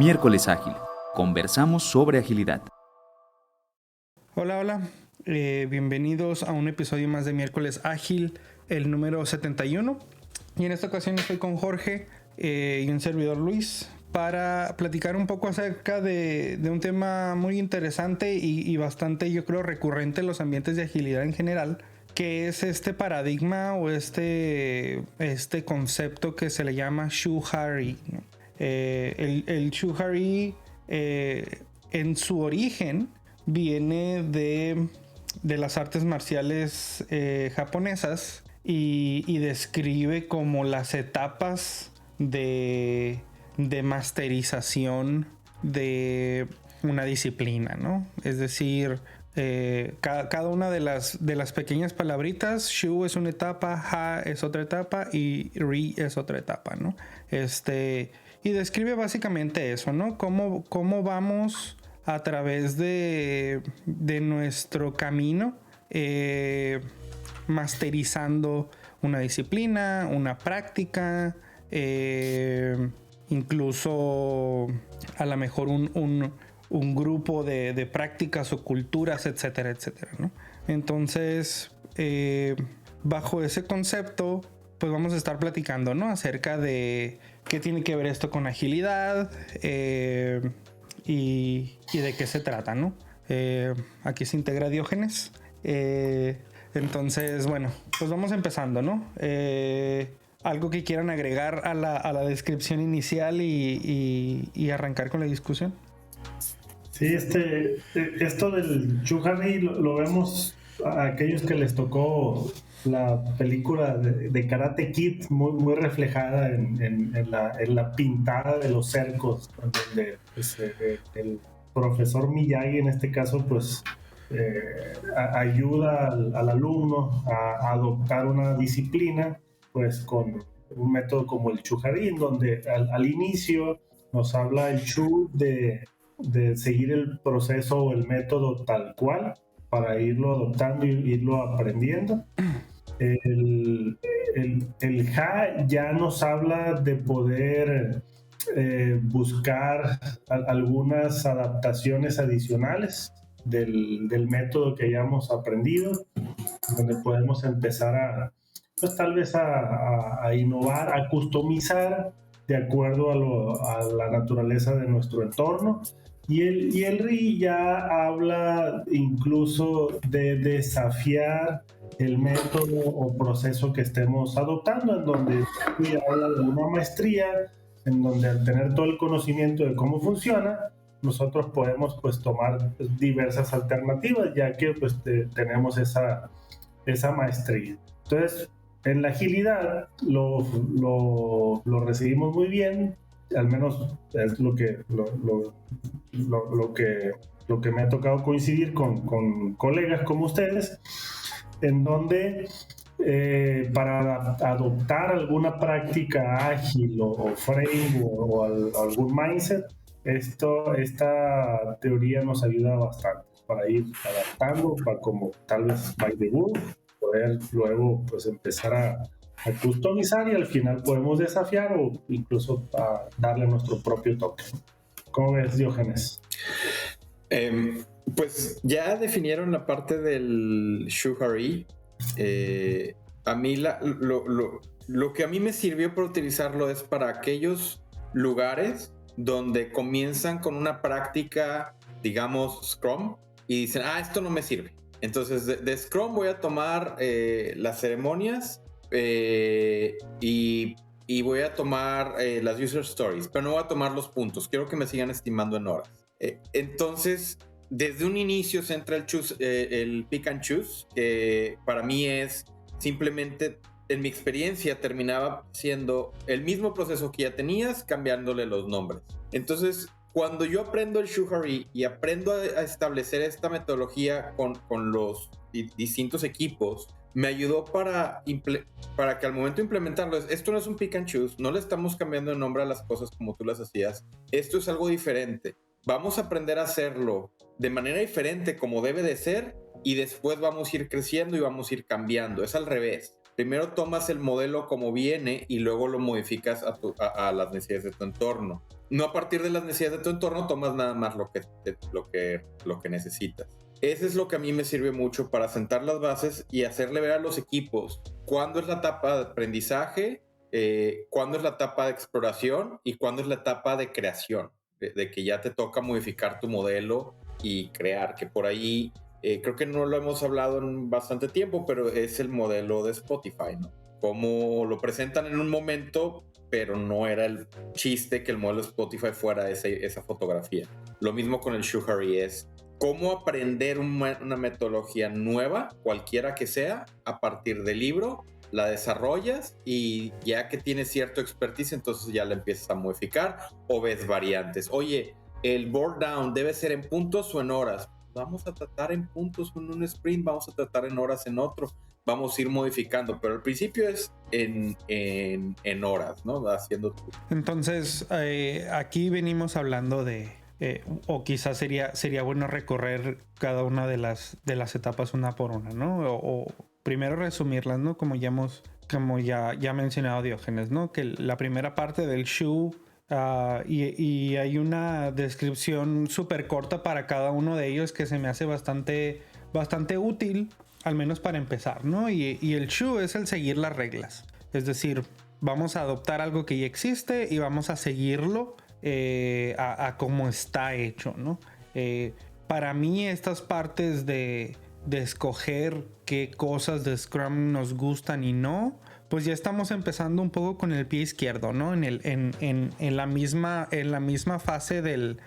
Miércoles Ágil. Conversamos sobre agilidad. Hola, hola. Bienvenidos a un episodio más de Miércoles Ágil, el número 71. Y en esta ocasión estoy con Jorge y un servidor Luis para platicar un poco acerca de un tema muy interesante y bastante, yo creo, recurrente en los ambientes de agilidad en general, que es este paradigma o este concepto que se le llama Shuhari, ¿no? El Shuhari en su origen viene de las artes marciales japonesas y describe como las etapas de masterización de una disciplina, ¿no? Es decir, cada una de las pequeñas palabritas, Shu es una etapa, Ha es otra etapa y Ri es otra etapa, ¿no? Y describe básicamente eso, ¿no? Cómo vamos a través de nuestro camino masterizando una disciplina, una práctica, incluso a lo mejor un grupo de prácticas o culturas, etcétera, etcétera, ¿no? Entonces, bajo ese concepto, pues vamos a estar platicando, ¿no? Acerca de qué tiene que ver esto con agilidad y de qué se trata, ¿no? Aquí se integra Diógenes. Entonces, bueno, pues vamos empezando, ¿no? Algo que quieran agregar a la descripción inicial y arrancar con la discusión. Sí, esto del Shuhari lo vemos a aquellos que les tocó la película de Karate Kid, muy reflejada en la pintada de los cercos, donde pues, el profesor Miyagi en este caso pues ayuda al alumno a adoptar una disciplina pues con un método como el Shuhari, en donde al inicio nos habla el Shu de seguir el proceso o el método tal cual para irlo adoptando y irlo aprendiendo. El Ha ya nos habla de poder buscar algunas adaptaciones adicionales del método que hayamos aprendido, donde podemos empezar pues tal vez a innovar, a customizar de acuerdo a la naturaleza de nuestro entorno. Y el RI ya habla incluso de desafiar el método o proceso que estemos adoptando, en donde habla de una maestría, en donde al tener todo el conocimiento de cómo funciona, nosotros podemos pues tomar diversas alternativas, ya que pues tenemos esa maestría. Entonces, en la agilidad lo recibimos muy bien, al menos es lo que me ha tocado coincidir con colegas como ustedes, en donde para adoptar alguna práctica ágil o framework o algún mindset, esta teoría nos ayuda bastante para ir adaptando, para como tal vez by the book, poder luego pues empezar a customizar y al final podemos desafiar o incluso a darle nuestro propio toque. ¿Cómo ves, Diógenes? Pues ya definieron la parte del Shuhari. A mí lo que a mí me sirvió para utilizarlo es para aquellos lugares donde comienzan con una práctica, digamos, Scrum, y dicen, esto no me sirve. Entonces de Scrum voy a tomar las ceremonias y voy a tomar las user stories, pero no voy a tomar los puntos. Quiero que me sigan estimando en horas. Entonces, desde un inicio se entra el pick and choose, que para mí es simplemente, en mi experiencia, terminaba siendo el mismo proceso que ya tenías, cambiándole los nombres. Entonces, cuando yo aprendo el Shuhari y aprendo a establecer esta metodología con los distintos equipos, me ayudó para que al momento de implementarlo, esto no es un pick and choose, no le estamos cambiando el nombre a las cosas como tú las hacías, esto es algo diferente. Vamos a aprender a hacerlo de manera diferente como debe de ser y después vamos a ir creciendo y vamos a ir cambiando. Es al revés. Primero tomas el modelo como viene y luego lo modificas a las necesidades de tu entorno. No a partir de las necesidades de tu entorno tomas nada más lo que necesitas. Eso es lo que a mí me sirve mucho para sentar las bases y hacerle ver a los equipos cuándo es la etapa de aprendizaje, cuándo es la etapa de exploración y cuándo es la etapa de creación, de que ya te toca modificar tu modelo y crear, que por ahí creo que no lo hemos hablado en bastante tiempo, pero es el modelo de Spotify, ¿no? Como lo presentan en un momento, pero no era el chiste que el modelo de Spotify fuera esa fotografía. Lo mismo con el Shuhari, es cómo aprender una metodología nueva, cualquiera que sea, a partir del libro, la desarrollas y ya que tienes cierto expertise, entonces ya la empiezas a modificar o ves variantes. Oye, el board down debe ser en puntos o en horas. Vamos a tratar en puntos en un sprint, vamos a tratar en horas en otro, vamos a ir modificando, pero al principio es en horas, ¿no? Haciendo. Entonces, aquí venimos hablando de, o quizás sería bueno recorrer cada una de las etapas una por una, ¿no? O primero resumirlas, ¿no? Como ya ha mencionado Diógenes, ¿no? Que la primera parte del shoe, y hay una descripción súper corta para cada uno de ellos que se me hace bastante útil, al menos para empezar, ¿no? Y el shoe es el seguir las reglas. Es decir, vamos a adoptar algo que ya existe y vamos a seguirlo a cómo está hecho, ¿no? Para mí estas partes de escoger qué cosas de Scrum nos gustan y no, pues ya estamos empezando un poco con el pie izquierdo, ¿no? En la misma fase del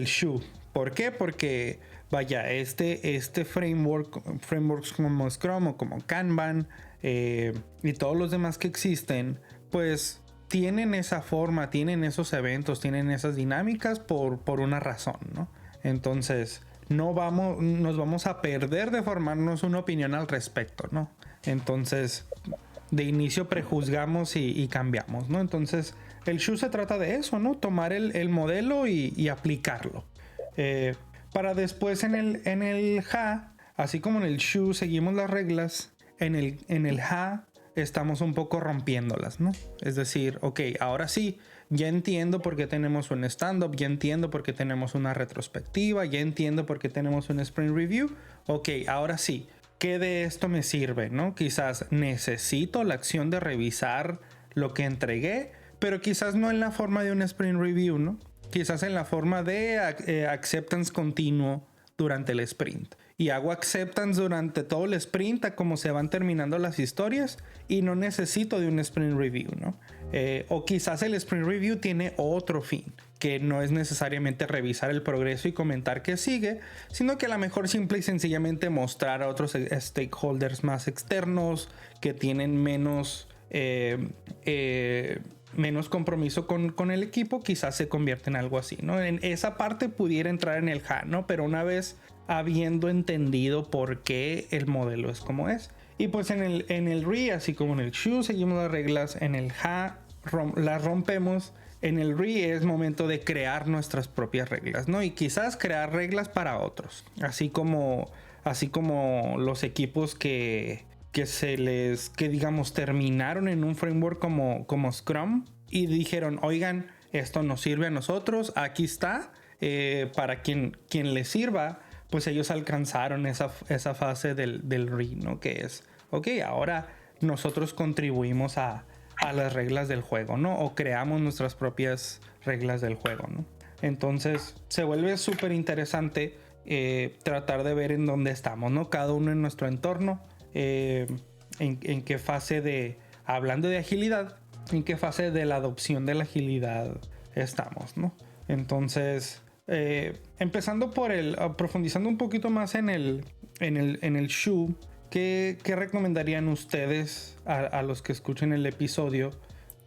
shoe. ¿Por qué? Porque vaya, este frameworks como Scrum o como Kanban y todos los demás que existen, pues tienen esa forma, tienen esos eventos, tienen esas dinámicas por una razón, ¿no? Entonces nos vamos a perder de formarnos una opinión al respecto, ¿no? Entonces de inicio prejuzgamos y cambiamos, ¿no? Entonces el shoe se trata de eso, ¿no? Tomar el modelo y aplicarlo. Para después en el ha, así como en el shoe seguimos las reglas, en el ha estamos un poco rompiéndolas, ¿no? Es decir, ok, ahora sí, ya entiendo por qué tenemos un stand-up, ya entiendo por qué tenemos una retrospectiva, ya entiendo por qué tenemos un sprint review. Ok, ahora sí, ¿qué de esto me sirve, no? Quizás necesito la acción de revisar lo que entregué, pero quizás no en la forma de un sprint review, ¿no? Quizás en la forma de acceptance continuo durante el sprint. Y hago acceptance durante todo el sprint a cómo se van terminando las historias y no necesito de un sprint review, ¿no? O quizás el sprint review tiene otro fin, que no es necesariamente revisar el progreso y comentar qué sigue, sino que a lo mejor simple y sencillamente mostrar a otros stakeholders más externos que tienen menos compromiso con el equipo, quizás se convierte en algo así, ¿no? En esa parte pudiera entrar en el ha, ¿no? Pero una vez habiendo entendido por qué el modelo es como es. Y pues en el re, así como en el shoe, seguimos las reglas. En el ha las rompemos. En el re es momento de crear nuestras propias reglas, ¿no? Y quizás crear reglas para otros. Así como los equipos que digamos terminaron en un framework como Scrum y dijeron, oigan, esto nos sirve a nosotros, aquí está, para quien le sirva, pues ellos alcanzaron esa fase del re, ¿no? Que es, ok, ahora nosotros contribuimos a las reglas del juego, ¿no? O creamos nuestras propias reglas del juego, ¿no? Entonces se vuelve súper interesante tratar de ver en dónde estamos, ¿no? Cada uno en nuestro entorno. En qué fase hablando de agilidad, en qué fase de la adopción de la agilidad estamos, ¿no? Entonces, empezando profundizando un poquito más en el shoe, ¿qué recomendarían ustedes a los que escuchen el episodio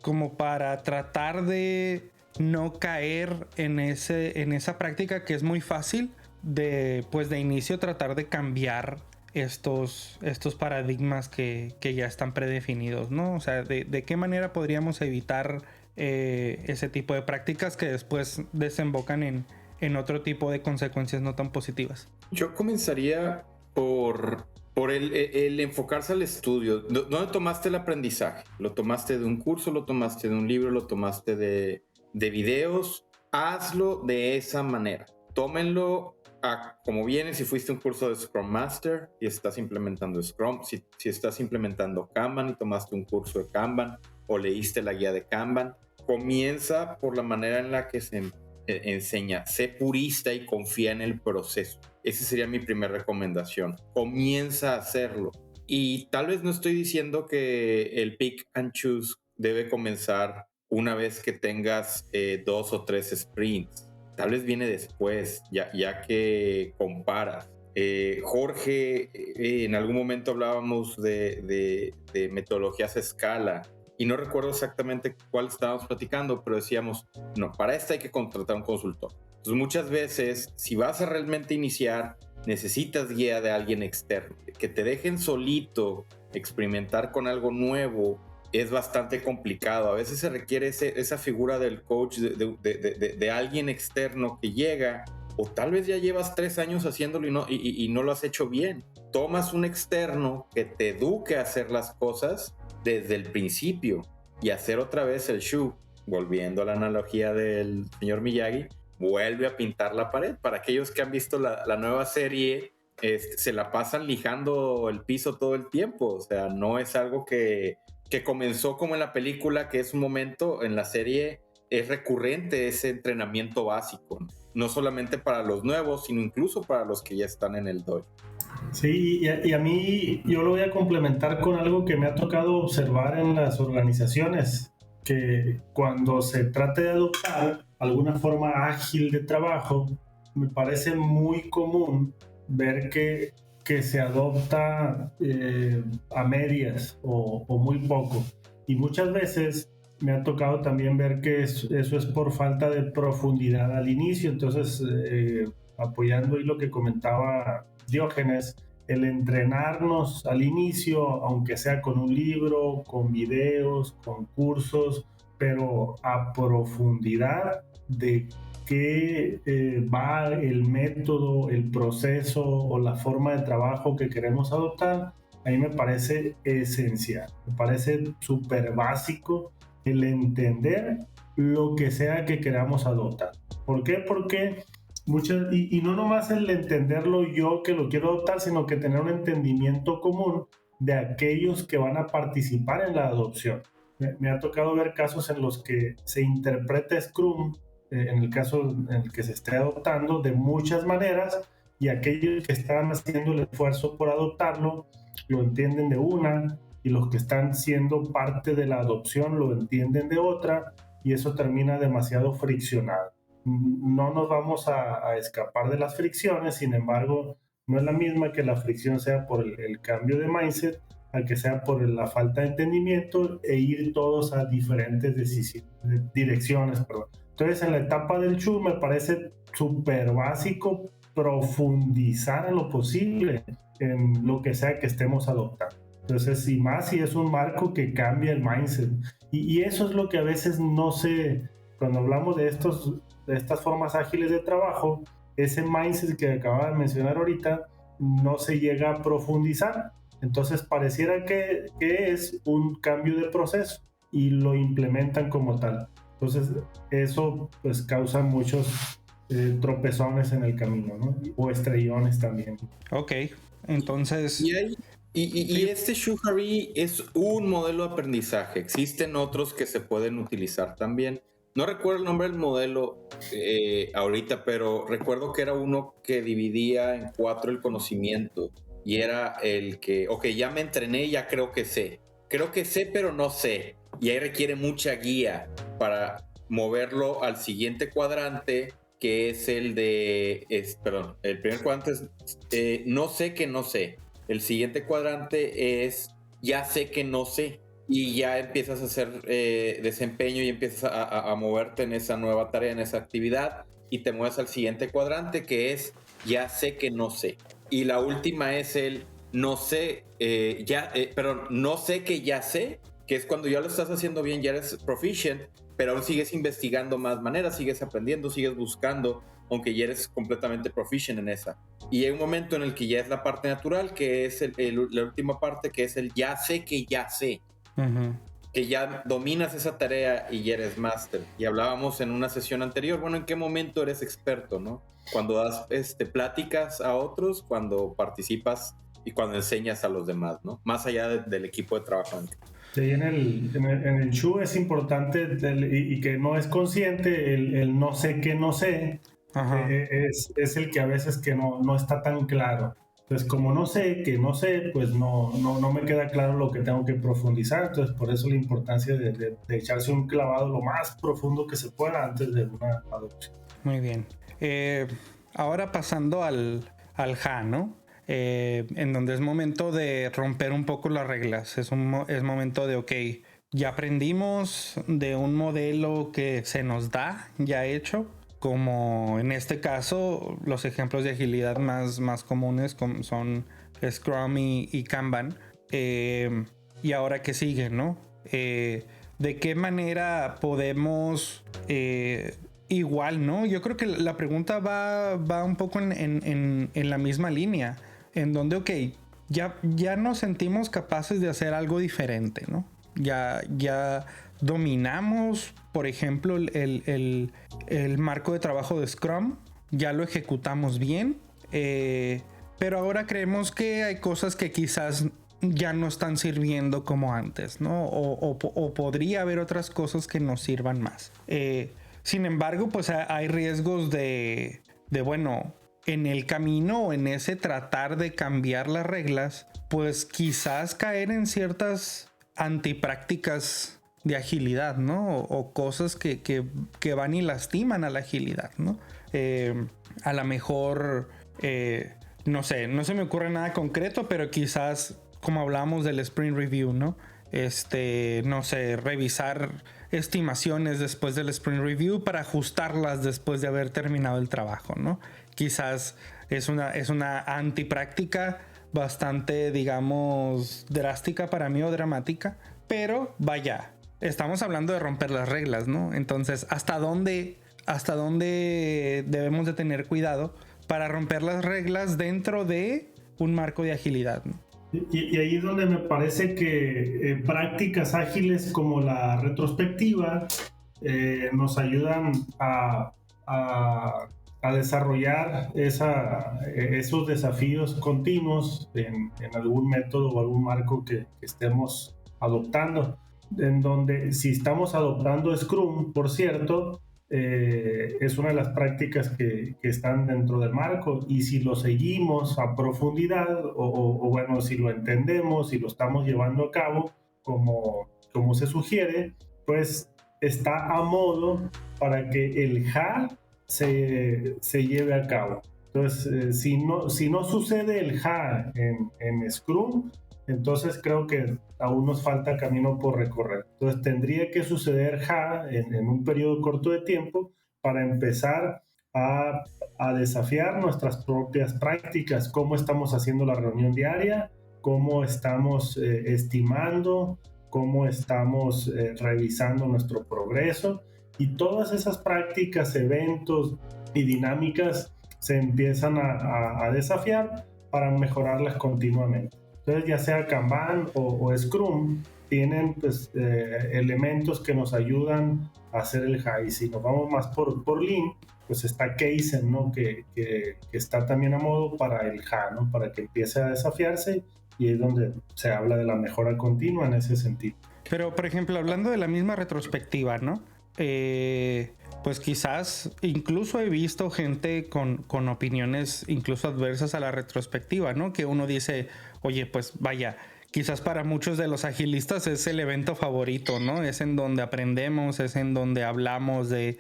como para tratar de no caer en esa práctica que es muy fácil de inicio tratar de cambiar estos paradigmas que ya están predefinidos, ¿no? O sea, ¿de qué manera podríamos evitar ese tipo de prácticas que después desembocan en otro tipo de consecuencias no tan positivas? Yo comenzaría por Por el enfocarse al estudio. ¿Dónde tomaste el aprendizaje? ¿Lo tomaste de un curso? ¿Lo tomaste de un libro? ¿Lo tomaste de videos? Hazlo de esa manera. Tómenlo como viene. Si fuiste a un curso de Scrum Master y estás implementando Scrum, si estás implementando Kanban y tomaste un curso de Kanban o leíste la guía de Kanban, comienza por la manera en la que se enseña. Sé purista y confía en el proceso. Esa sería mi primera recomendación. Comienza a hacerlo. Y tal vez no estoy diciendo que el pick and choose debe comenzar una vez que tengas 2 o 3 sprints. Tal vez viene después, ya que comparas. Jorge, en algún momento hablábamos de metodologías a escala. Y no recuerdo exactamente cuál estábamos platicando, pero decíamos, no, para esta hay que contratar un consultor. Entonces muchas veces, si vas a realmente iniciar, necesitas guía de alguien externo. Que te dejen solito experimentar con algo nuevo es bastante complicado. A veces se requiere esa figura del coach, de alguien externo que llega, o tal vez ya llevas 3 años haciéndolo y no lo has hecho bien. Tomas un externo que te eduque a hacer las cosas desde el principio y hacer otra vez el shoe, volviendo a la analogía del señor Miyagi, vuelve a pintar la pared. Para aquellos que han visto la nueva serie, se la pasan lijando el piso todo el tiempo. O sea, no es algo que comenzó como en la película, que es un momento. En la serie es recurrente ese entrenamiento básico, no solamente para los nuevos, sino incluso para los que ya están en el dojo. Sí, y a mí yo lo voy a complementar con algo que me ha tocado observar en las organizaciones, que cuando se trata de adoptar alguna forma ágil de trabajo, me parece muy común ver que se adopta a medias o muy poco. Y muchas veces me ha tocado también ver que eso es por falta de profundidad al inicio. Entonces, apoyando ahí lo que comentaba Diógenes, el entrenarnos al inicio, aunque sea con un libro, con videos, con cursos, pero a profundidad de qué va el método, el proceso o la forma de trabajo que queremos adoptar, a mí me parece esencial, me parece súper básico el entender lo que sea que queramos adoptar. ¿Por qué? Porque y no nomás el entenderlo yo que lo quiero adoptar, sino que tener un entendimiento común de aquellos que van a participar en la adopción. Me ha tocado ver casos en los que se interpreta Scrum, en el caso en el que se esté adoptando, de muchas maneras, y aquellos que están haciendo el esfuerzo por adoptarlo lo entienden de una, y los que están siendo parte de la adopción lo entienden de otra, y eso termina demasiado friccionado. No nos vamos a escapar de las fricciones, sin embargo, no es la misma que la fricción sea por el cambio de mindset, a que sea por la falta de entendimiento e ir todos a diferentes direcciones. Perdón. Entonces, en la etapa del shoe me parece súper básico profundizar en lo posible en lo que sea que estemos adoptando. Entonces, y más si es un marco que cambia el mindset. Y eso es lo que a veces no se, cuando hablamos de estas formas ágiles de trabajo, ese mindset que acaba de mencionar ahorita no se llega a profundizar. Entonces pareciera que es un cambio de proceso y lo implementan como tal. Entonces eso pues causa muchos tropezones en el camino, ¿no? O estrellones también. Ok, entonces... Y este Shuhari es un modelo de aprendizaje. Existen otros que se pueden utilizar también. No recuerdo el nombre del modelo ahorita, pero recuerdo que era uno que dividía en 4 el conocimiento. Y era el que, ok, ya me entrené, ya creo que sé. Creo que sé, pero no sé. Y ahí requiere mucha guía para moverlo al siguiente cuadrante, que es el de... perdón, el primer cuadrante es no sé que no sé. El siguiente cuadrante es ya sé que no sé. Y ya empiezas a hacer desempeño y empiezas a moverte en esa nueva tarea, en esa actividad, y te mueves al siguiente cuadrante, que es ya sé que no sé. Y la última es el no sé, no sé que ya sé, que es cuando ya lo estás haciendo bien, ya eres proficient, pero aún sigues investigando más maneras, sigues aprendiendo, sigues buscando. aunque ya eres completamente proficient en esa. Y hay un momento en el que ya es la parte natural, que es la última parte, que es el ya sé que ya sé. Uh-huh. Que ya dominas esa tarea y ya eres máster. Y hablábamos en una sesión anterior, bueno, ¿en qué momento eres experto, no? Cuando das pláticas a otros, cuando participas y cuando enseñas a los demás, ¿no? Más allá del equipo de trabajo. Sí, en el Shu es importante y que no es consciente el no sé que no sé. Es el que a veces que no está tan claro. Entonces, como no sé que no sé, pues no me queda claro lo que tengo que profundizar. Entonces, por eso la importancia de echarse un clavado lo más profundo que se pueda antes de una adopción. Muy bien. Ahora pasando al JA, ¿no? En donde es momento de romper un poco las reglas. Es momento de, ok, ya aprendimos de un modelo que se nos da ya hecho. Como en este caso, los ejemplos de agilidad más comunes son Scrum y Kanban. Y ahora que sigue, ¿no? ¿De qué manera podemos igual, ¿no? Yo creo que la pregunta va un poco en la misma línea, en donde, ok, ya nos sentimos capaces de hacer algo diferente, ¿no? Ya dominamos, por ejemplo, el marco de trabajo de Scrum, ya lo ejecutamos bien, pero ahora creemos que hay cosas que quizás ya no están sirviendo como antes, ¿no? O podría haber otras cosas que nos sirvan más. Sin embargo, pues hay riesgos de bueno, en el camino o en ese tratar de cambiar las reglas, pues quizás caer en ciertas antiprácticas de agilidad, ¿no? O cosas que van y lastiman a la agilidad, ¿no? A lo mejor, no sé, no se me ocurre nada concreto, pero quizás, como hablábamos del Sprint Review, ¿no? No sé, revisar estimaciones después del Sprint Review para ajustarlas después de haber terminado el trabajo, ¿no? Quizás es una antipráctica bastante, digamos, drástica para mí o dramática, pero vaya, estamos hablando de romper las reglas, ¿no? Entonces, ¿hasta dónde debemos de tener cuidado para romper las reglas dentro de un marco de agilidad, ¿no? Y ahí es donde me parece que prácticas ágiles como la retrospectiva nos ayudan a desarrollar esos desafíos continuos en algún método o algún marco que estemos adoptando. En donde si estamos adoptando Scrum, por cierto, es una de las prácticas que están dentro del marco, y si lo seguimos a profundidad o bueno, si lo entendemos, si lo estamos llevando a cabo como se sugiere, pues está a modo para que el JA se lleve a cabo. Entonces, si no sucede el JA en Scrum, entonces creo que aún nos falta camino por recorrer. Entonces tendría que suceder JA en un periodo corto de tiempo para empezar a desafiar nuestras propias prácticas, cómo estamos haciendo la reunión diaria, cómo estamos estimando, cómo estamos revisando nuestro progreso, y todas esas prácticas, eventos y dinámicas se empiezan a desafiar para mejorarlas continuamente. Entonces, ya sea Kanban o Scrum, tienen pues, elementos que nos ayudan a hacer el JA. Y si nos vamos más por Lean, pues está Kaizen, ¿no? que está también a modo para el JA, ¿no? Para que empiece a desafiarse, y es donde se habla de la mejora continua en ese sentido. Pero, por ejemplo, hablando de la misma retrospectiva, ¿no? Pues quizás incluso he visto gente con opiniones incluso adversas a la retrospectiva, ¿no? Que uno dice, oye, pues vaya, quizás para muchos de los agilistas es el evento favorito, ¿no? Es en donde aprendemos, es en donde hablamos de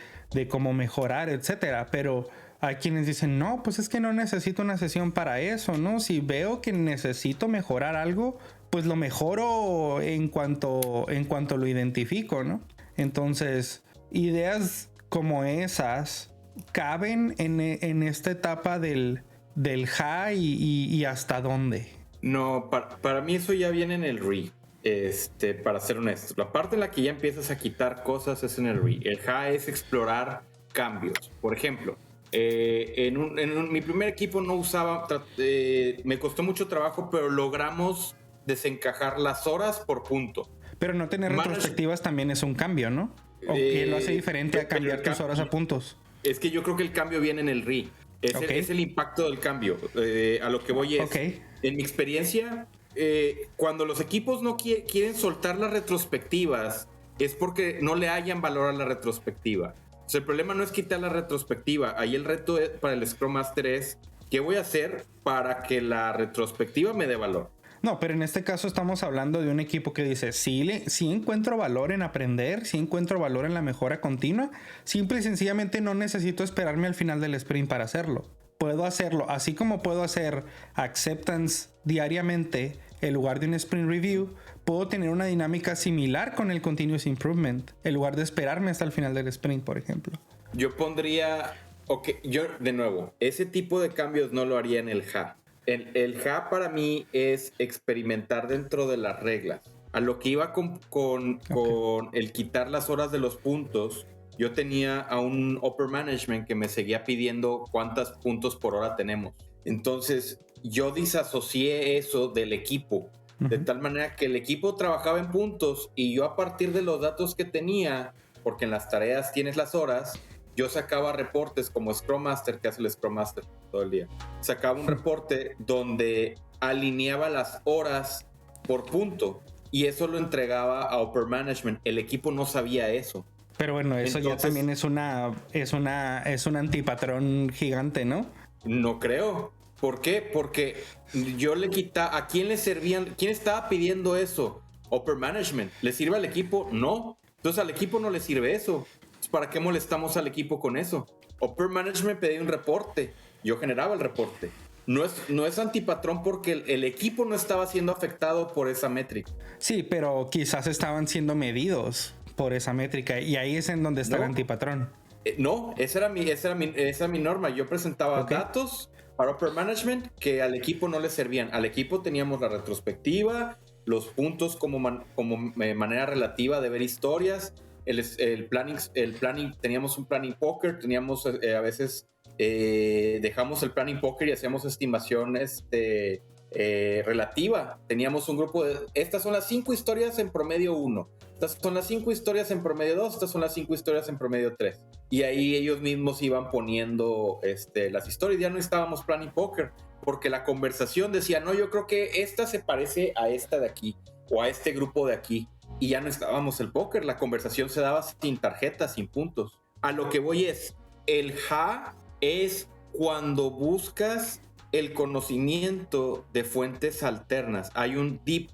cómo mejorar, etcétera. Pero hay quienes dicen, no, pues es que no necesito una sesión para eso, ¿no? Si veo que necesito mejorar algo, pues lo mejoro en cuanto lo identifico, ¿no? Entonces, ideas como esas caben en esta etapa del JA y hasta dónde. No, para mí eso ya viene en el RE. Para ser honesto, la parte en la que ya empiezas a quitar cosas es en el RE. El JA es explorar cambios. Por ejemplo, Mi primer equipo no usaba, me costó mucho trabajo, pero logramos desencajar las horas por punto. Pero no tener retrospectivas también es un cambio, ¿no? ¿O qué lo hace diferente a cambiar tus horas a puntos? Es que yo creo que el cambio viene en el RI. Es el impacto del cambio. A lo que voy es, en mi experiencia, cuando los equipos no quieren soltar las retrospectivas, es porque no le hayan valor a la retrospectiva. O sea, el problema no es quitar la retrospectiva. Ahí el reto para el Scrum Master es, ¿qué voy a hacer para que la retrospectiva me dé valor? No, pero en este caso estamos hablando de un equipo que dice, sí encuentro valor en aprender, sí encuentro valor en la mejora continua, simple y sencillamente no necesito esperarme al final del sprint para hacerlo. Puedo hacerlo, así como puedo hacer acceptance diariamente en lugar de un sprint review, puedo tener una dinámica similar con el continuous improvement, en lugar de esperarme hasta el final del sprint, por ejemplo. Yo pondría, de nuevo, ese tipo de cambios no lo haría en el HA. El HA para mí es experimentar dentro de las reglas. A lo que iba con el quitar las horas de los puntos, yo tenía a un upper management que me seguía pidiendo cuántos puntos por hora tenemos. Entonces yo disasocié eso del equipo, de tal manera que el equipo trabajaba en puntos y yo a partir de los datos que tenía, porque en las tareas tienes las horas, yo sacaba reportes como Scrum Master, que hace el Scrum Master todo el día. Sacaba un reporte donde alineaba las horas por punto y eso lo entregaba a Upper Management. El equipo no sabía eso. Pero bueno, eso entonces, ya también es un antipatrón gigante, ¿no? No creo. ¿Por qué? Porque yo le quitaba... ¿A quién le servían? ¿Quién estaba pidiendo eso? Upper Management. ¿Le sirve al equipo? No. Entonces al equipo no le sirve eso. ¿Para qué molestamos al equipo con eso? Upper Management pedía un reporte. Yo generaba el reporte. No es antipatrón porque el equipo no estaba siendo afectado por esa métrica. Sí, pero quizás estaban siendo medidos por esa métrica y ahí es en donde está el antipatrón. No, esa era mi norma. Yo presentaba datos para Upper Management que al equipo no le servían. Al equipo teníamos la retrospectiva, los puntos como manera relativa de ver historias. El planning, teníamos un planning poker, teníamos a veces dejamos el planning poker y hacíamos estimaciones relativa. Teníamos un grupo de, estas son las 5 historias en promedio 1, estas son las 5 historias en promedio 2, estas son las 5 historias en promedio 3. Y ahí ellos mismos iban poniendo las historias. Ya no estábamos planning poker, porque la conversación decía, no, yo creo que esta se parece a esta de aquí, o a este grupo de aquí. Y ya no estábamos el póker, la conversación se daba sin tarjetas, sin puntos. A lo que voy es, el HA es cuando buscas el conocimiento de fuentes alternas. Hay un deep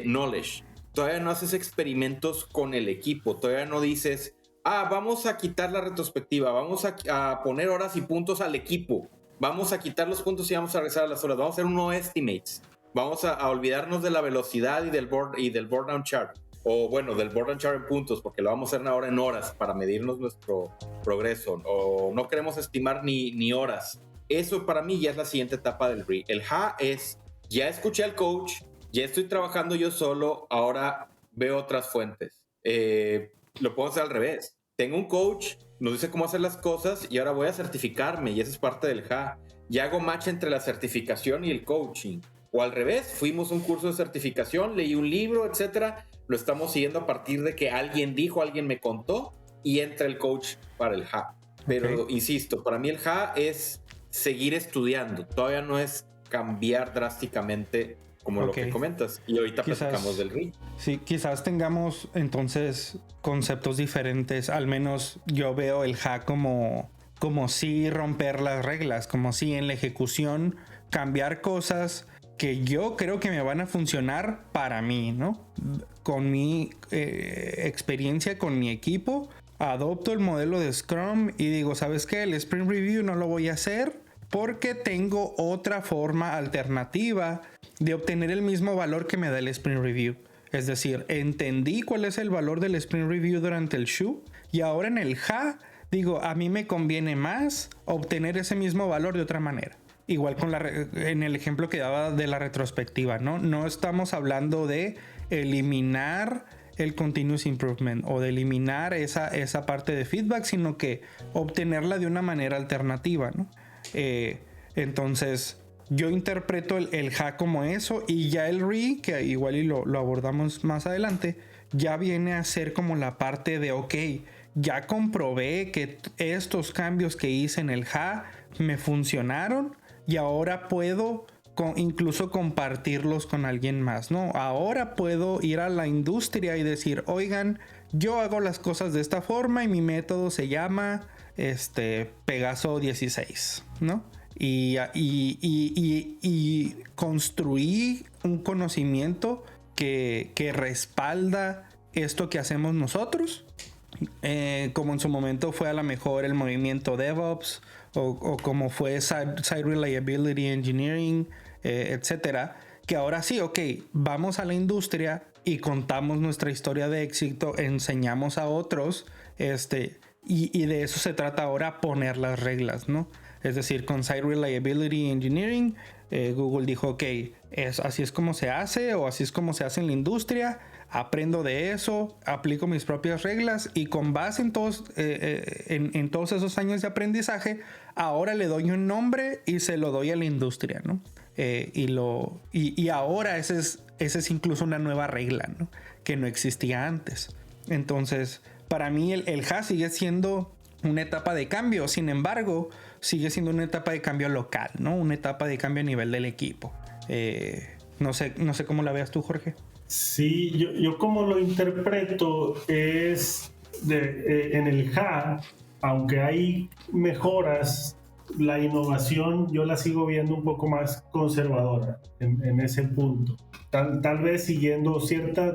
knowledge. Todavía no haces experimentos con el equipo, todavía no dices, vamos a quitar la retrospectiva, vamos a poner horas y puntos al equipo, vamos a quitar los puntos y vamos a regresar a las horas, vamos a hacer unos estimates, vamos a olvidarnos de la velocidad y del board down chart. O bueno, del board and chart en puntos, porque lo vamos a hacer ahora en horas para medirnos nuestro progreso. O no queremos estimar ni horas. Eso para mí ya es la siguiente etapa del RE. El HA es, ya escuché al coach, ya estoy trabajando yo solo, ahora veo otras fuentes. Lo puedo hacer al revés. Tengo un coach, nos dice cómo hacer las cosas y ahora voy a certificarme y eso es parte del HA. Ya hago match entre la certificación y el coaching. O al revés, fuimos a un curso de certificación, leí un libro, etcétera. Lo estamos siguiendo a partir de que alguien dijo, alguien me contó y entra el coach para el HA. Pero insisto, para mí el HA es seguir estudiando. Todavía no es cambiar drásticamente como lo que comentas. Y ahorita platicamos del RI. Sí, quizás tengamos entonces conceptos diferentes. Al menos yo veo el HA como sí romper las reglas, como sí en la ejecución cambiar cosas que yo creo que me van a funcionar para mí, ¿no? Con mi experiencia con mi equipo, adopto el modelo de Scrum y digo, ¿sabes qué? El Sprint Review no lo voy a hacer porque tengo otra forma alternativa de obtener el mismo valor que me da el Sprint Review. Es decir, entendí cuál es el valor del Sprint Review durante el SHU y ahora en el HA digo, a mí me conviene más obtener ese mismo valor de otra manera. Igual en el ejemplo que daba de la retrospectiva, ¿no? No estamos hablando de eliminar el continuous improvement o de eliminar esa parte de feedback, sino que obtenerla de una manera alternativa, ¿no? Entonces yo interpreto el HA como eso, y ya el RE, que igual y lo abordamos más adelante, ya viene a ser como la parte de ok, ya comprobé que estos cambios que hice en el HA me funcionaron y ahora puedo incluso compartirlos con alguien más, ¿no? Ahora puedo ir a la industria y decir, oigan, yo hago las cosas de esta forma y mi método se llama Pegaso 16, ¿no? Y construí un conocimiento que respalda esto que hacemos nosotros, como en su momento fue a lo mejor el movimiento DevOps o como fue Site Reliability Engineering, etcétera, que ahora sí, ok, vamos a la industria y contamos nuestra historia de éxito, enseñamos a otros, y de eso se trata ahora, poner las reglas, ¿no? Es decir, con Site Reliability Engineering, Google dijo, ok, así es como se hace, o así es como se hace en la industria, aprendo de eso, aplico mis propias reglas, y con base en todos esos años de aprendizaje, ahora le doy un nombre y se lo doy a la industria, ¿no? Y ahora esa es incluso una nueva regla, ¿no? Que no existía antes. Entonces, para mí el HA sigue siendo una etapa de cambio, sin embargo, sigue siendo una etapa de cambio local, ¿no? Una etapa de cambio a nivel del equipo. No sé cómo la veas tú, Jorge. Sí, yo como lo interpreto es en el HA, aunque hay mejoras, la innovación yo la sigo viendo un poco más conservadora en ese punto. Tal vez siguiendo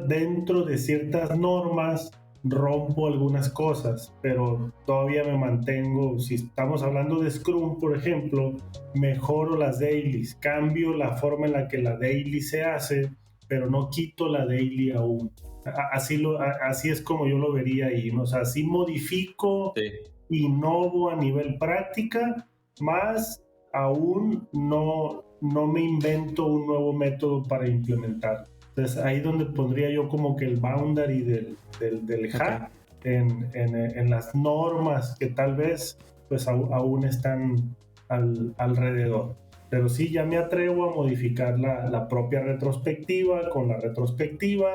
dentro de ciertas normas, rompo algunas cosas, pero todavía me mantengo. Si estamos hablando de Scrum, por ejemplo, mejoro las dailies, cambio la forma en la que la daily se hace, pero no quito la daily aún. Así es como yo lo vería ahí, ¿no? O sea, sí modifico, sí, innovo a nivel práctica, más aún no me invento un nuevo método para implementar. Entonces ahí donde pondría yo como que el boundary del HA, okay, en las normas que tal vez pues aún están alrededor. Pero sí, ya me atrevo a modificar la propia retrospectiva con la retrospectiva,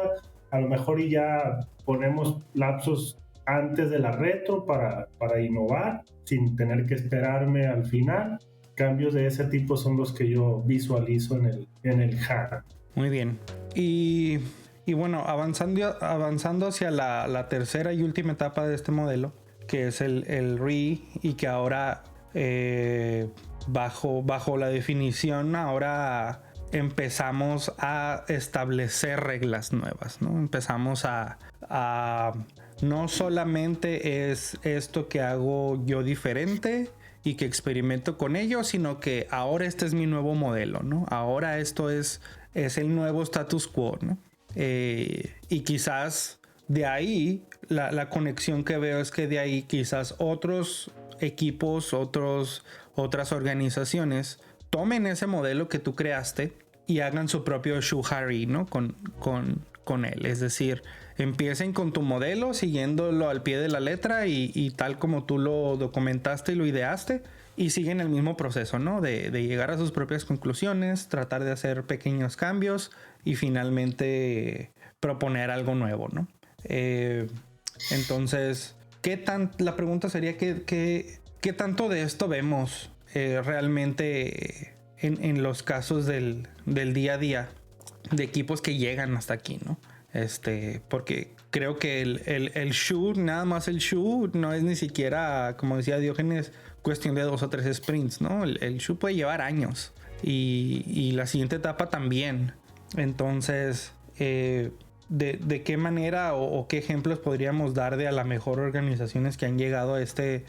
a lo mejor, y ya ponemos lapsos antes de la retro para innovar sin tener que esperarme al final. Cambios de ese tipo son los que yo visualizo en el HA. Muy bien. Y bueno, avanzando hacia la tercera y última etapa de este modelo, que es el RE, y que ahora bajo la definición, ahora empezamos a establecer reglas nuevas, ¿no? Empezamos a no solamente es esto que hago yo diferente y que experimento con ello, sino que ahora este es mi nuevo modelo, ¿no? Ahora esto es el nuevo status quo, ¿no? Y quizás de ahí la conexión que veo es que de ahí quizás otros equipos, otras organizaciones tomen ese modelo que tú creaste y hagan su propio Shuhari, ¿no? Con él. Es decir, empiecen con tu modelo siguiéndolo al pie de la letra y tal como tú lo documentaste y lo ideaste, y siguen el mismo proceso, ¿no? De llegar a sus propias conclusiones, tratar de hacer pequeños cambios y finalmente proponer algo nuevo, ¿no? Entonces, la pregunta sería ¿qué tanto de esto vemos realmente en los casos del día a día de equipos que llegan hasta aquí, ¿no? Porque creo que el shoe, nada más el shoe, no es ni siquiera, como decía Diógenes, cuestión de 2 o 3 sprints, ¿no? El shoe puede llevar años y la siguiente etapa también. Entonces, ¿de qué manera o qué ejemplos podríamos dar de a la mejor organizaciones que han llegado a este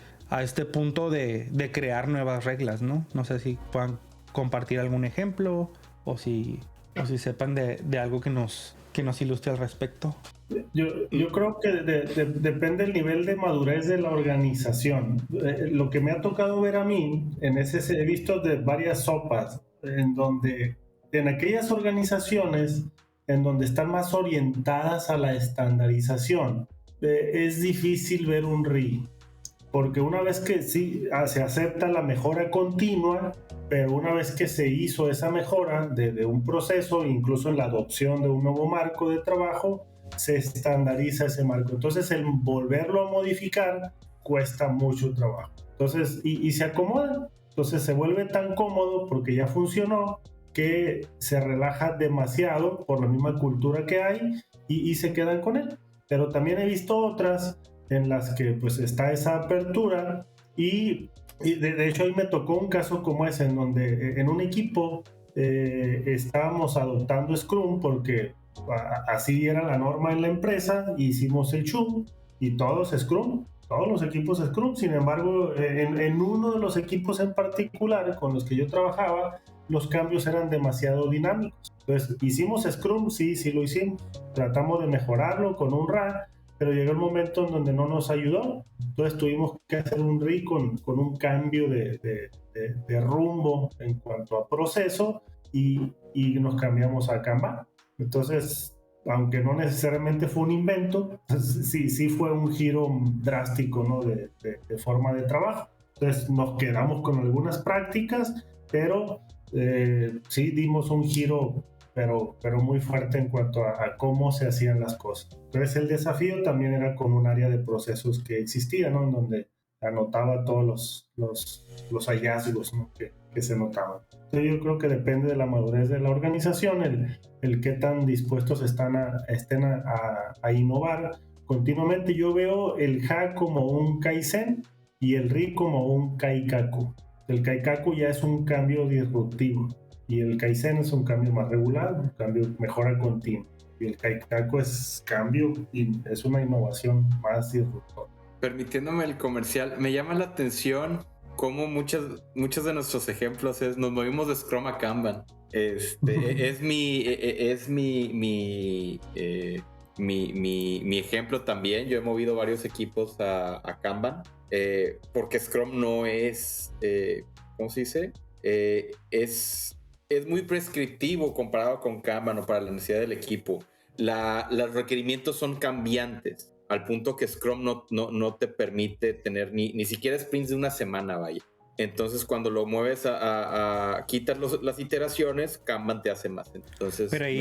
punto de crear nuevas reglas, ¿no? No sé si puedan compartir algún ejemplo o si sepan de algo que nos ilustre al respecto. Yo creo que depende del nivel de madurez de la organización. Lo que me ha tocado ver a mí, he visto de varias sopas, en donde en aquellas organizaciones en donde están más orientadas a la estandarización, es difícil ver un RI, porque una vez que sí se acepta la mejora continua, pero una vez que se hizo esa mejora de un proceso, incluso en la adopción de un nuevo marco de trabajo, se estandariza ese marco. Entonces el volverlo a modificar cuesta mucho trabajo. Entonces, y se acomoda. Entonces se vuelve tan cómodo porque ya funcionó, que se relaja demasiado por la misma cultura que hay y se quedan con él. Pero también he visto otras en las que pues está esa apertura y de hecho ahí me tocó un caso como ese en donde en un equipo estábamos adoptando Scrum porque así era la norma en la empresa, hicimos el Shoe y todos Scrum, todos los equipos Scrum. Sin embargo, en uno de los equipos en particular con los que yo trabajaba, los cambios eran demasiado dinámicos. Entonces, ¿hicimos Scrum? Sí lo hicimos. Tratamos de mejorarlo con un RA, pero llegó el momento en donde no nos ayudó. Entonces tuvimos que hacer un RI con un cambio de rumbo en cuanto a proceso y nos cambiamos a Kanban. Entonces, aunque no necesariamente fue un invento, sí fue un giro drástico, ¿no? de forma de trabajo. Entonces nos quedamos con algunas prácticas, pero sí dimos un giro, pero muy fuerte en cuanto a cómo se hacían las cosas. Entonces el desafío también era con un área de procesos que existía, ¿no? En donde anotaba todos los hallazgos, ¿no? que se notaban. Entonces yo creo que depende de la madurez de la organización, el qué tan dispuestos estén a innovar continuamente. Yo veo el HA como un Kaizen y el RI como un Kaikaku. El Kaikaku ya es un cambio disruptivo y el Kaizen es un cambio más regular, un cambio mejora continua. Y el Kaikaku es cambio y es una innovación más disruptora. Permitiéndome el comercial, me llama la atención cómo muchos de nuestros ejemplos nos movimos de Scrum a Kanban. Es mi ejemplo también. Yo he movido varios equipos a Kanban porque Scrum no es, ¿cómo se dice? Es muy prescriptivo comparado con Kanban o para la necesidad del equipo. Los requerimientos son cambiantes al punto que Scrum no te permite tener ni siquiera sprints de una semana, vaya. Entonces cuando lo mueves a quitar las iteraciones, Kanban te hace más. Entonces, pero ahí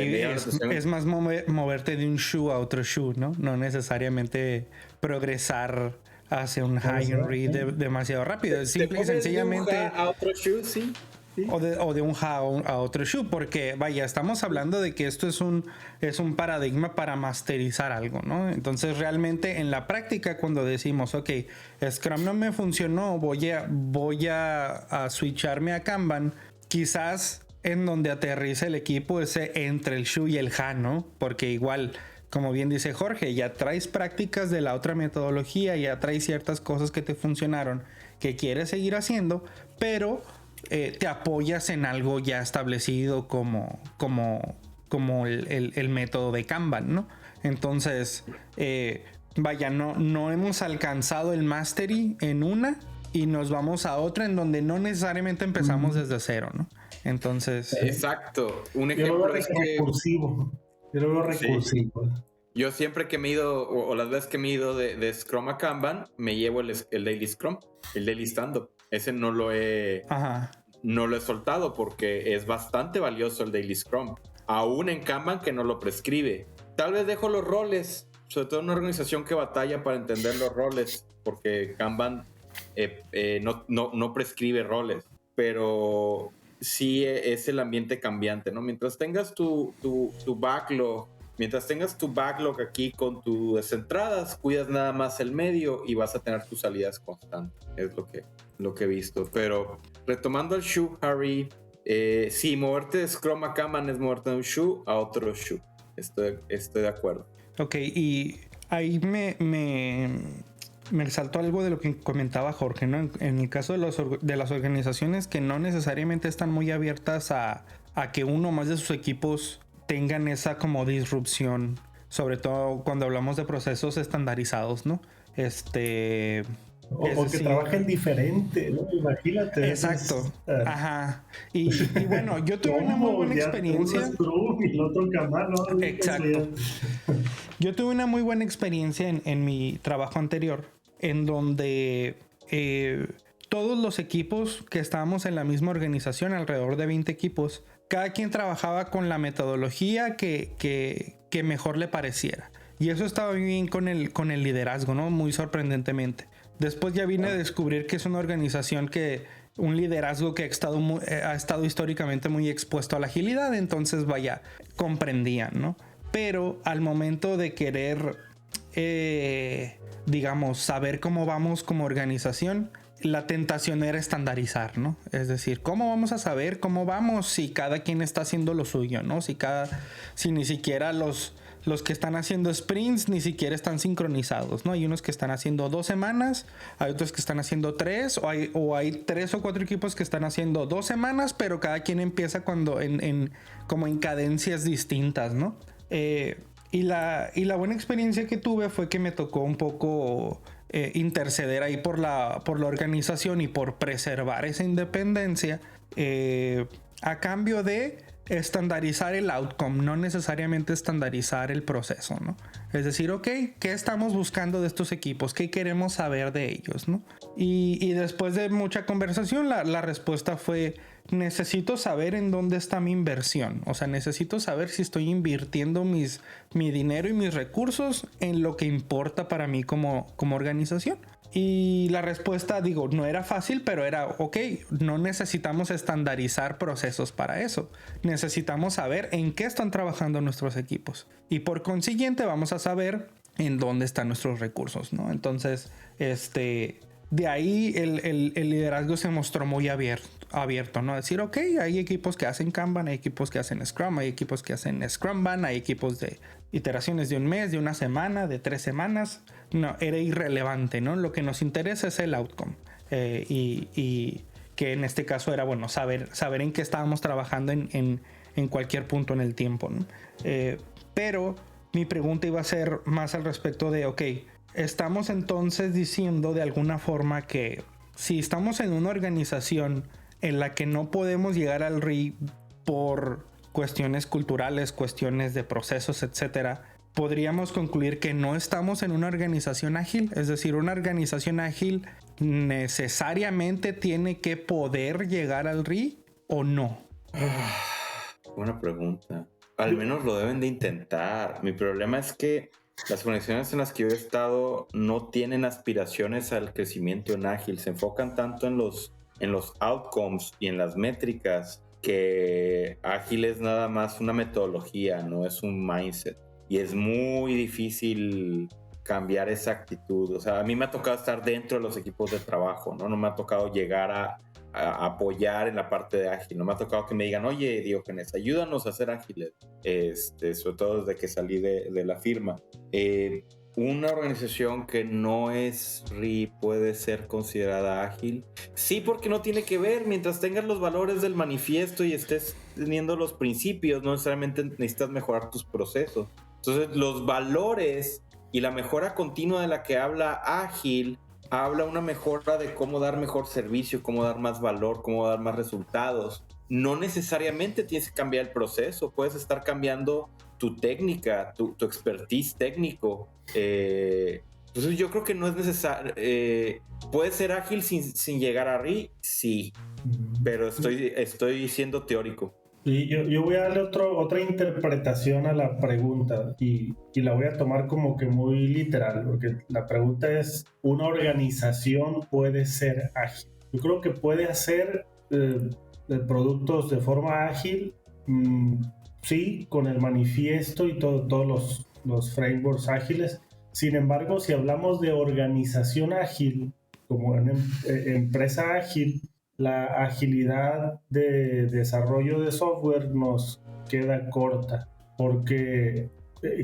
es más moverte de un shoe a otro shoe, ¿no? No necesariamente progresar hacia un high and read demasiado rápido. Es simple y sencillamente de un a otro shoe, sí. O de un HA a otro shoe, porque vaya, estamos hablando de que esto es un paradigma para masterizar algo, ¿no? Entonces realmente en la práctica cuando decimos, ok, Scrum no me funcionó, voy a switcharme a Kanban, quizás en donde aterriza el equipo ese entre el shoe y el HA, ¿no? Porque igual, como bien dice Jorge, ya traes prácticas de la otra metodología, ya traes ciertas cosas que te funcionaron, que quieres seguir haciendo, pero te apoyas en algo ya establecido como el método de Kanban, ¿no? Entonces, vaya, no hemos alcanzado el mastery en una y nos vamos a otra en donde no necesariamente empezamos desde cero, ¿no? Entonces... Exacto. Un ejemplo es que... Yo lo veo recursivo. Sí. Yo siempre que me he ido, o las veces que me he ido de Scrum a Kanban, me llevo el Daily Scrum, el Daily Stand-Up. Ese no lo he soltado porque es bastante valioso el Daily Scrum. Aún en Kanban que no lo prescribe. Tal vez dejo los roles, sobre todo en una organización que batalla para entender los roles, porque Kanban no prescribe roles. Pero sí es el ambiente cambiante, ¿no? Mientras tengas tu backlog, mientras tengas tu backlog aquí con tus entradas, cuidas nada más el medio y vas a tener tus salidas constantes. Es lo que he visto. Pero retomando el shoe, Harry, sí, moverte de Scrum a Kanban es moverte de un shoe a otro shoe. Estoy de acuerdo. Ok, y ahí me resaltó algo de lo que comentaba Jorge, ¿no? En el caso de las organizaciones que no necesariamente están muy abiertas a que uno más de sus equipos tengan esa como disrupción, sobre todo cuando hablamos de procesos estandarizados, ¿no? O que trabajen diferente, ¿no? Imagínate. Exacto. Ajá. Y bueno, yo tuve una muy buena experiencia. Exacto. Yo tuve una muy buena experiencia en mi trabajo anterior, en donde todos los equipos que estábamos en la misma organización, alrededor de 20 equipos, cada quien trabajaba con la metodología que mejor le pareciera. Y eso estaba muy bien con el liderazgo, ¿no? Muy sorprendentemente. Después ya vine a descubrir que es una organización un liderazgo que ha estado históricamente muy expuesto a la agilidad, entonces vaya, comprendían, ¿no? Pero al momento de querer, digamos, saber cómo vamos como organización, la tentación era estandarizar, ¿no? Es decir, ¿cómo vamos a saber cómo vamos si cada quien está haciendo lo suyo, ¿no? Si ni siquiera los que están haciendo sprints ni siquiera están sincronizados, ¿no? Hay unos que están haciendo 2 semanas, hay otros que están haciendo 3, o hay 3 o 4 equipos que están haciendo 2 semanas, pero cada quien empieza como en cadencias distintas, ¿no? Y la buena experiencia que tuve fue que me tocó un poco interceder ahí por la organización y por preservar esa independencia a cambio de estandarizar el outcome, no necesariamente estandarizar el proceso, ¿no? Es decir, ok, ¿qué estamos buscando de estos equipos? ¿Qué queremos saber de ellos, ¿no? Y después de mucha conversación, la respuesta fue: necesito saber en dónde está mi inversión. O sea, necesito saber si estoy invirtiendo mi dinero y mis recursos en lo que importa para mí como organización. Y la respuesta, digo, no era fácil, pero era, ok, no necesitamos estandarizar procesos para eso. Necesitamos saber en qué están trabajando nuestros equipos. Y por consiguiente vamos a saber en dónde están nuestros recursos, ¿no? Entonces, de ahí el liderazgo se mostró muy abierto, ¿no? Decir, ok, hay equipos que hacen Kanban, hay equipos que hacen Scrum, hay equipos que hacen Scrumban, hay equipos de iteraciones de un mes, de una semana, de 3 semanas. No, era irrelevante, ¿no? Lo que nos interesa es el outcome. Y que en este caso era, bueno, saber en qué estábamos trabajando en cualquier punto en el tiempo, ¿no? Pero mi pregunta iba a ser más al respecto de, ok, estamos entonces diciendo de alguna forma que si estamos en una organización en la que no podemos llegar al RI por cuestiones culturales, cuestiones de procesos, etcétera, podríamos concluir que no estamos en una organización ágil. Es decir, una organización ágil necesariamente tiene que poder llegar al RI o no. Buena pregunta. Al menos lo deben de intentar. Mi problema es que las organizaciones en las que yo he estado no tienen aspiraciones al crecimiento en ágil. Se enfocan tanto en los outcomes y en las métricas que ágil es nada más una metodología, no es un mindset. Y es muy difícil cambiar esa actitud. O sea, a mí me ha tocado estar dentro de los equipos de trabajo, ¿no? No me ha tocado llegar a apoyar en la parte de ágil. No me ha tocado que me digan, oye, Diógenes, ayúdanos a ser ágiles. Sobre todo desde que salí de la firma. Una organización que no es RI puede ser considerada ágil. Sí, porque no tiene que ver. Mientras tengas los valores del manifiesto y estés teniendo los principios, no necesariamente necesitas mejorar tus procesos. Entonces, los valores y la mejora continua de la que habla ágil, habla una mejora de cómo dar mejor servicio, cómo dar más valor, cómo dar más resultados. No necesariamente tienes que cambiar el proceso. Puedes estar cambiando tu técnica, tu expertise técnico. Entonces yo creo que no es necesario. ¿Puede ser ágil sin llegar a RI? Sí, pero estoy siendo teórico. Y yo voy a darle otra interpretación a la pregunta y la voy a tomar como que muy literal, porque la pregunta es, ¿una organización puede ser ágil? Yo creo que puede hacer productos de forma ágil, sí, con el manifiesto y todos los frameworks ágiles. Sin embargo, si hablamos de organización ágil, como en empresa ágil, la agilidad de desarrollo de software nos queda corta, porque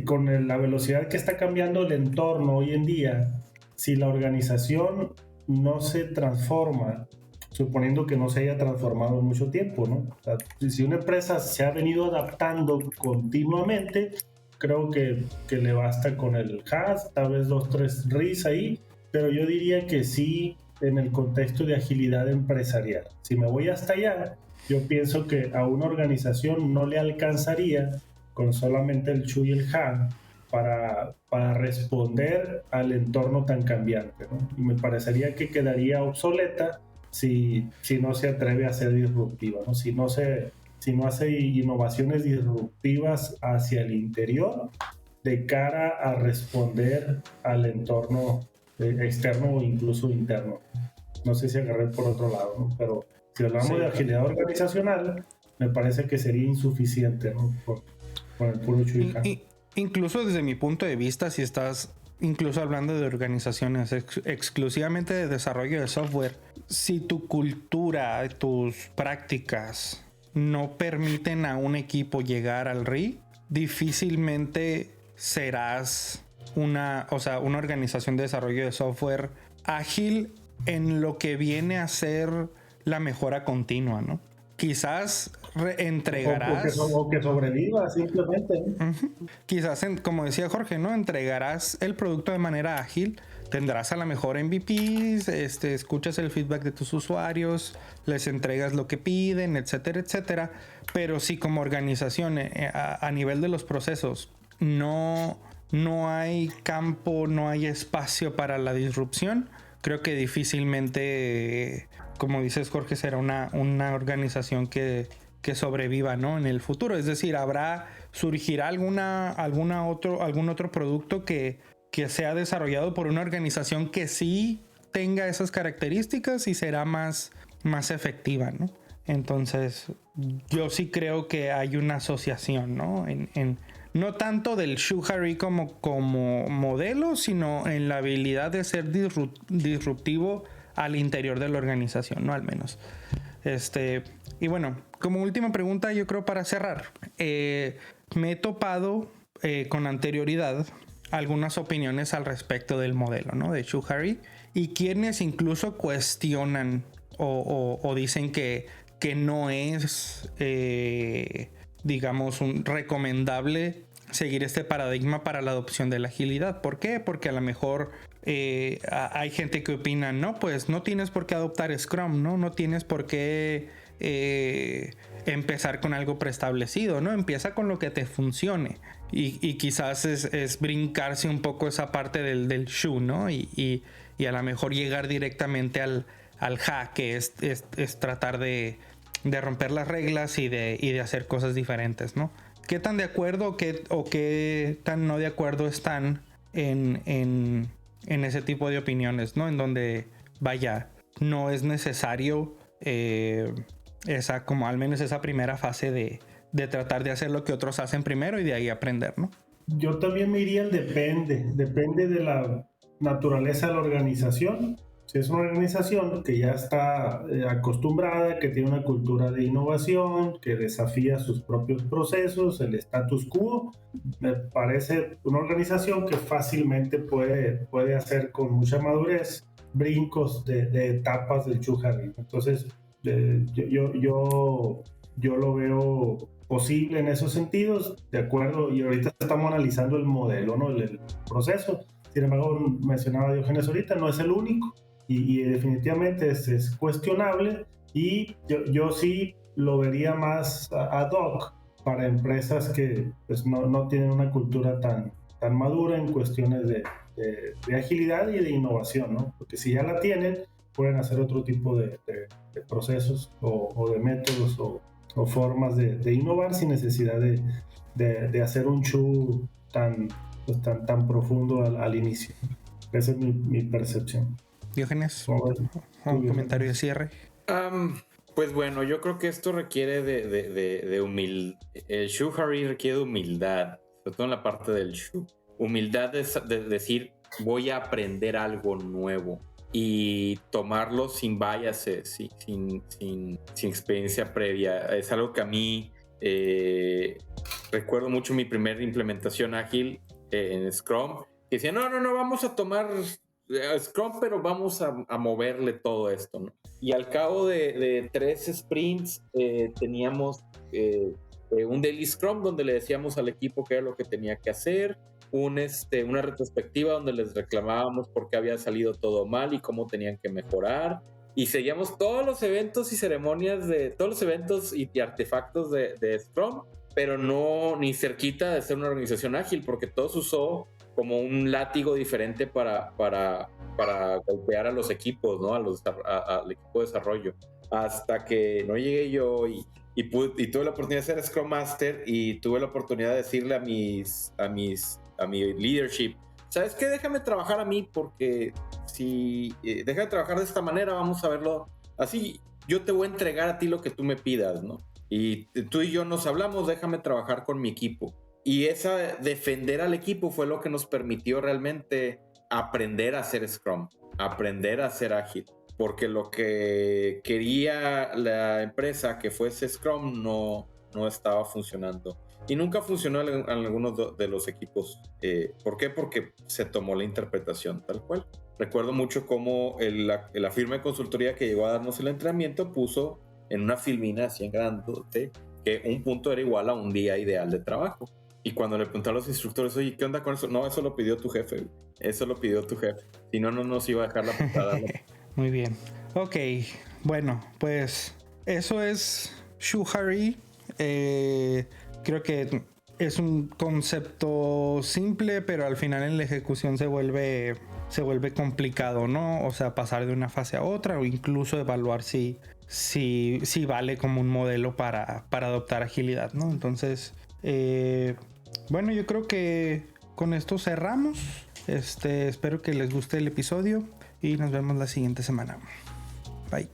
con la velocidad que está cambiando el entorno hoy en día, si la organización no se transforma, suponiendo que no se haya transformado en mucho tiempo, ¿no? O sea, si una empresa se ha venido adaptando continuamente, creo que le basta con el HAS, tal vez 2-3 RIS ahí, pero yo diría que sí en el contexto de agilidad empresarial. Si me voy hasta allá, yo pienso que a una organización no le alcanzaría con solamente el Chu y el Han para responder al entorno tan cambiante, ¿no? Y me parecería que quedaría obsoleta si no se atreve a ser disruptiva, ¿no? Si no hace innovaciones disruptivas hacia el interior de cara a responder al entorno externo o incluso interno. No sé si agarré por otro lado, ¿no? Pero si hablamos de agilidad organizacional, me parece que sería insuficiente, ¿no? Con el puro Chu y Han. Incluso desde mi punto de vista, si estás incluso hablando de organizaciones exclusivamente de desarrollo de software, si tu cultura, tus prácticas no permiten a un equipo llegar al RI, difícilmente serás una organización de desarrollo de software ágil en lo que viene a ser la mejora continua, ¿no? Quizás entregarás... O que sobreviva simplemente, ¿no? Uh-huh. Quizás, como decía Jorge, ¿no? Entregarás el producto de manera ágil, tendrás a la mejor MVPs, escuchas el feedback de tus usuarios, les entregas lo que piden, etcétera, etcétera. Pero si como organización a nivel de los procesos no hay campo, no hay espacio para la disrupción, creo que difícilmente, como dices Jorge, será una organización que sobreviva, ¿no? En el futuro. Es decir, surgirá algún otro producto que sea desarrollado por una organización que sí tenga esas características y será más efectiva, ¿no? Entonces, yo sí creo que hay una asociación, ¿no? No tanto del Shuhari como modelo, sino en la habilidad de ser disruptivo al interior de la organización, ¿no? Al menos. Y bueno, como última pregunta, yo creo para cerrar, me he topado con anterioridad algunas opiniones al respecto del modelo, ¿no? De Shuhari, y quienes incluso cuestionan o dicen que no es, digamos, recomendable seguir este paradigma para la adopción de la agilidad. ¿Por qué? Porque a lo mejor hay gente que opina, no, pues no tienes por qué adoptar Scrum, ¿no? No tienes por qué empezar con algo preestablecido, ¿no? Empieza con lo que te funcione. Y quizás es brincarse un poco esa parte del Shu, ¿no? Y a lo mejor llegar directamente al Ha, que es tratar de romper las reglas y de hacer cosas diferentes, ¿no? ¿Qué tan de acuerdo o qué tan no de acuerdo están en ese tipo de opiniones, ¿no? En donde, vaya, no es necesario como al menos esa primera fase de tratar de hacer lo que otros hacen primero y de ahí aprender, ¿no? Yo también me iría al depende de la naturaleza de la organización. Si es una organización que ya está acostumbrada, que tiene una cultura de innovación, que desafía sus propios procesos, el status quo, me parece una organización que fácilmente puede hacer con mucha madurez brincos de etapas del Shuhari. Entonces, yo lo veo posible en esos sentidos, de acuerdo, y ahorita estamos analizando el modelo, ¿no? El proceso. Sin embargo, mencionaba Diógenes ahorita, no es el único. Y definitivamente es cuestionable, y yo sí lo vería más ad hoc para empresas que pues, no tienen una cultura tan madura en cuestiones de agilidad y de innovación, ¿no? Porque si ya la tienen, pueden hacer otro tipo de procesos o de métodos o formas de innovar sin necesidad de hacer un Shu tan profundo al inicio. Esa es mi percepción. Diógenes, un comentario de cierre. Pues bueno, yo creo que esto requiere de humildad. El Shuhari requiere de humildad, sobre todo en la parte del Shu. Humildad de decir, voy a aprender algo nuevo y tomarlo sin biases, sin experiencia previa. Es algo que a mí recuerdo mucho mi primera implementación ágil en Scrum, que decía, no, vamos a tomar Scrum, pero vamos a moverle todo esto, ¿no? Y al cabo de 3 sprints teníamos un daily Scrum donde le decíamos al equipo qué era lo que tenía que hacer, una retrospectiva donde les reclamábamos por qué había salido todo mal y cómo tenían que mejorar. Y seguíamos todos los eventos y ceremonias todos los eventos y artefactos de Scrum, pero no ni cerquita de ser una organización ágil, porque todos usó como un látigo diferente para golpear a los equipos, ¿no? Al equipo de desarrollo. Hasta que no llegué yo y tuve la oportunidad de ser Scrum Master y tuve la oportunidad de decirle a mi leadership, ¿sabes qué? Déjame trabajar a mí, porque si déjame trabajar de esta manera, vamos a verlo así. Yo te voy a entregar a ti lo que tú me pidas, ¿no? Y tú y yo nos hablamos, déjame trabajar con mi equipo. Y defender al equipo fue lo que nos permitió realmente aprender a hacer Scrum, aprender a ser ágil. Porque lo que quería la empresa que fuese Scrum no estaba funcionando. Y nunca funcionó en algunos de los equipos. ¿Por qué? Porque se tomó la interpretación tal cual. Recuerdo mucho cómo la firma de consultoría que llegó a darnos el entrenamiento puso en una filmina así en grandote que un punto era igual a un día ideal de trabajo. Y cuando le pregunté a los instructores, oye, ¿qué onda con eso? No, eso lo pidió tu jefe. Eso lo pidió tu jefe. Si no, no nos iba a dejar la puntada. Muy bien. Ok, bueno, pues eso es Shuhari. Creo que es un concepto simple, pero al final en la ejecución se vuelve complicado, ¿no? O sea, pasar de una fase a otra o incluso evaluar si vale como un modelo para adoptar agilidad, ¿no? Entonces, bueno, yo creo que con esto cerramos. Espero que les guste el episodio y nos vemos la siguiente semana. Bye.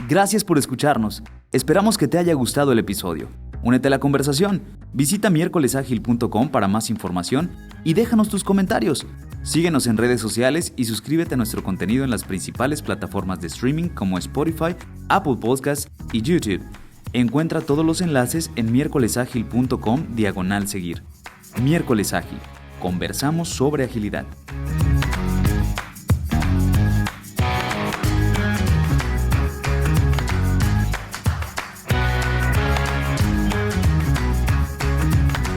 Gracias por escucharnos. Esperamos que te haya gustado el episodio. Únete a la conversación. Visita miércolesagil.com para más información y déjanos tus comentarios. Síguenos en redes sociales y suscríbete a nuestro contenido en las principales plataformas de streaming como Spotify, Apple Podcasts y YouTube. Encuentra todos los enlaces en miércolesagil.com/seguir. Miércoles Ágil. Conversamos sobre agilidad.